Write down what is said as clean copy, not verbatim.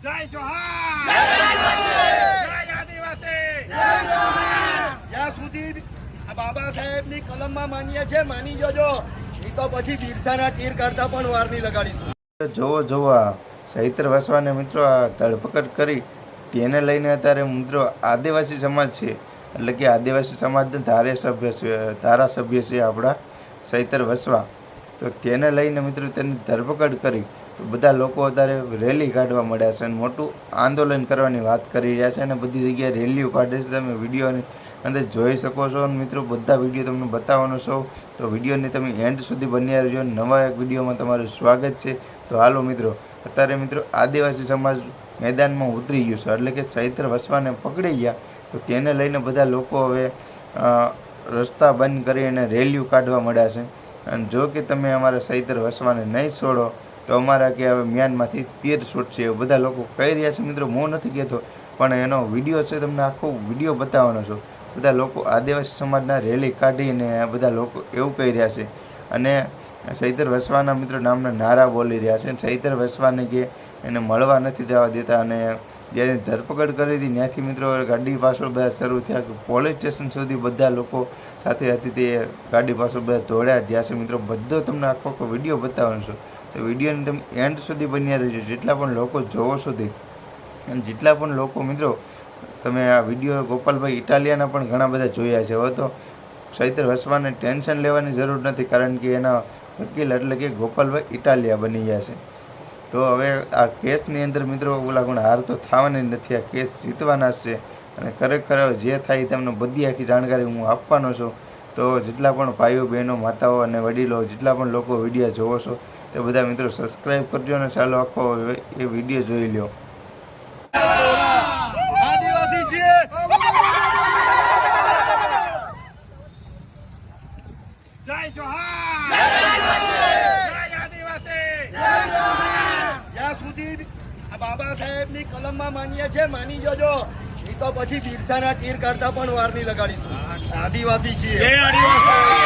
જય જોહાર, જય આદિવાસી, જ્યાં સુધી બાબા સાહેબની કલમમાં માનીએ છે માની જજો, એ તો પછી બિરસાના તીર કરતા પણ વાર નહીં લગાડીશું. જોવો આ ચૈત્ર વસવાને મિત્રો આ ધરપકડ કરી તેને લઈને અત્યારે મિત્રો આદિવાસી સમાજ છે, એટલે કે આદિવાસી સમાજના ધારાસભ્ય છે આપણા ચૈત્ર વસવા, તો તેને લઈને મિત્રો તેની ધરપકડ કરી તો બધા લોકો અત્યારે રેલી કાઢવા મળ્યા છે અને મોટું આંદોલન કરવાની વાત કરી રહ્યા છે અને બધી જગ્યાએ રેલીઓ કાઢે છે. તમે વિડીયોની અંદર જોઈ શકો છો અને મિત્રો બધા વિડીયો તમને બતાવવાનો છો, તો વિડીયોને તમે એન્ડ સુધી બન્યા રહેજો. નવા એક વિડીયોમાં તમારું સ્વાગત છે. તો હાલો મિત્રો, અત્યારે મિત્રો આદિવાસી સમાજ મેદાનમાં ઉતરી ગયું છે, એટલે કે ચૈત્ર વસવાને પકડી ગયા, તો તેને લઈને બધા લોકો હવે રસ્તા બંધ કરી અને રેલીઓ કાઢવા મળ્યા છે. અને જો કે તમે અમારા ચૈત્ર વસવાને નહીં છોડો તો અમારા કે હવે મ્યાનમાંથી તીર છૂટશે, એવું બધા લોકો કહી રહ્યા છે. મિત્રો હું નથી કહેતો, પણ એનો વિડીયો છે, તમને આખો વિડીયો બતાવવાનો છું. બધા લોકો આદિવાસી સમાજના રેલી કાઢીને બધા લોકો એવું કહી રહ્યા છે અને ચૈત્ર વસવાના મિત્રો નામના નારા બોલી રહ્યા છે. ચૈત્ર વસવાને કે એને મળવા નથી જવા દેતા અને જ્યારે ધરપકડ કરી હતી ત્યાંથી મિત્રો ગાડી પાછળ બધા શરૂ થયા, પોલીસ સ્ટેશન સુધી બધા લોકો સાથે હતી તે ગાડી પાછળ બધા દોડ્યા ગયા છે. મિત્રો બધો તમને આખો વિડીયો બતાવવાનો છું, તો વિડીયોને તમે એન્ડ સુધી બન્યા રહેજો. જેટલા પણ લોકો જોવો સુધી અને જેટલા પણ લોકો મિત્રો તમે આ વિડીયો ગોપાલભાઈ ઇટાલિયાના પણ ઘણા બધા જોયા છે. હવે તો ચૈત્ર વસવાને ટેન્શન લેવાની જરૂર નથી, કારણ કે એના વકીલ એટલે કે ગોપાલભાઈ ઇટાલિયા બની ગયા છે. તો હવે આ કેસની અંદર મિત્રો ઓલા ગુણ હાર તો થવાની નથી, આ કેસ જીતવાના છે અને ખરેખર જે થાય તમને બધી આખી જાણકારી હું આપવાનો છું. તો જેટલા પણ ભાઈઓ બહેનો માતાઓ અને વડીલો જેટલા પણ લોકો વિડીયો જોવો છો તે બધા મિત્રો સબસ્ક્રાઈબ કરજો અને ચાલો આખો એ વિડીયો જોઈ લો. આદિવાસી છીએ, જય જોહાર, જય આદિવાસી, જ્યાં સુધી બાબા સાહેબની કલમમાં માનીએ છે માની જજો, એ તો પછી બિરસાના તીર કરતા પણ વાર નહીં લગાડીશું. આદિવાસી છીએ, જય આદિવાસી.